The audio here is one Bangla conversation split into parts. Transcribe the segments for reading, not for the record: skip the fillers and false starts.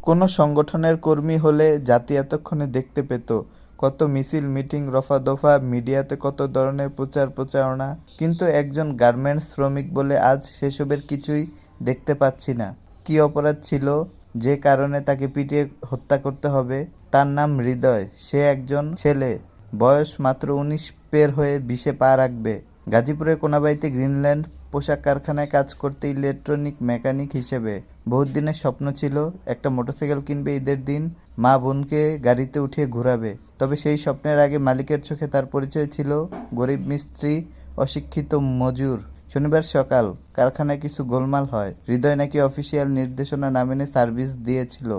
কোনো সংগঠনের কর্মী হলে জাতি এতক্ষণে দেখতে পেত কত মিছিল, মিটিং, রফা-দফা, মিডিয়াতে কত ধরনের প্রচার-প্রচারণা। কিন্তু একজন গার্মেন্টস শ্রমিক বলে আজ সেসবের কিছুই দেখতে পাচ্ছি না। কী অপরাধ ছিল যে কারণে তাকে পিটিয়ে হত্যা করতে হবে? তার নাম হৃদয়। সে একজন ছেলে, বয়স মাত্র ১৯ পের হয়ে ২০-এ পা রাখবে। গাজীপুরের কোনাবাড়ীতে গ্রিনল্যান্ড পোশাক কারখানায় কাজ করতে ইলেকট্রনিক মেকানিক হিসেবে। বহুত দিনের স্বপ্ন ছিল একটা মোটরসাইকেল কিনবে, ঈদের দিন মা বোনকে গাড়িতে উঠিয়ে ঘুরাবে। তবে সেই স্বপ্নের আগে মালিকের চোখে তার পরিচয় ছিল গরিব মিস্ত্রি, অশিক্ষিত মজুর। শনিবার সকাল কারখানায় কিছু গোলমাল হয়। হৃদয় নাকি অফিসিয়াল নির্দেশনা না মেনে সার্ভিস দিয়েছিল।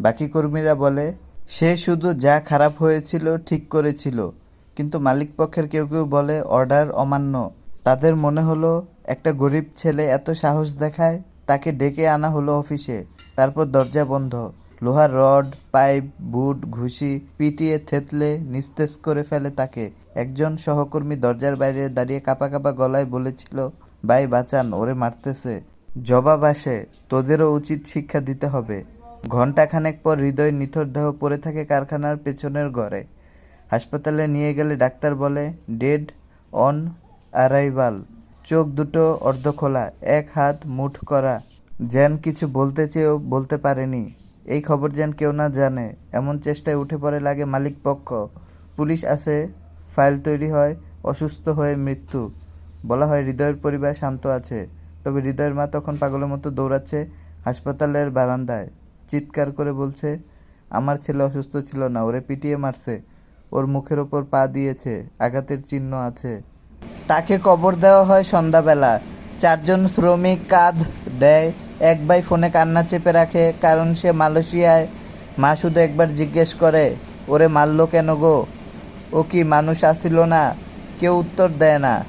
বাকি কর্মীরা বলে সে শুধু যা খারাপ হয়েছিল ঠিক করেছিল, কিন্তু মালিক পক্ষের কেউ কেউ বলে অর্ডার অমান্য। তাদের মনে হলো একটা গরিব ছেলে এত সাহস দেখায়, তাকে ডেকে আনা হলো অফিসে। তারপর দরজা বন্ধ, লোহার রড, পাইপ, বুট, ঘুষি পিটিয়ে থেতলে নিস্তেজ করে ফেলে তাকে। একজন সহকর্মী দরজার বাইরে দাঁড়িয়ে কাঁপা কাঁপা গলায় বলেছিল, ভাই বাঁচান, ওরে মারতেছে। জবাব আসে, তোদেরও উচিত শিক্ষা দিতে হবে। ঘণ্টাখানেক পর হৃদয়ের নিথর দেহ পড়ে থাকে কারখানার পেছনের ঘরে। হাসপাতালে নিয়ে গেলে ডাক্তার বলে ডেড অন অ্যারাইভাল। চোখ দুটো অর্ধখোলা, এক হাত মুঠ করা, যেন কিছু বলতে চেয়েও বলতে পারেনি। এই খবর যেন কেউ না জানে এমন চেষ্টায় উঠে পড়ে লাগে মালিক পক্ষ। পুলিশ আসে, ফাইল তৈরি হয়, অসুস্থ হয়ে মৃত্যু। বলা হয় হৃদয়ের পরিবার শান্ত আছে। তবে হৃদয়ের মা তখন পাগলের মতো দৌড়াচ্ছে হাসপাতালের বারান্দায়, চিৎকার করে বলছে, আমার ছেলে অসুস্থ ছিল না, ওরে পিটিয়ে মারছে, ওর মুখের ওপর পা দিয়েছে, আঘাতের চিহ্ন আছে। তাকে কবর দেওয়া হয় সন্ধ্যাবেলা। ৪ জন শ্রমিক কাঁধ দেয়। এক ভাই ফোনে কান্না চেপে রাখে, কারণ সে মালয়েশিয়ায়। মা শুধু একবার জিজ্ঞেস করে, ওরে মারলো কেন গো? ও কি মানুষ আসিল না? কেউ উত্তর দেয় না।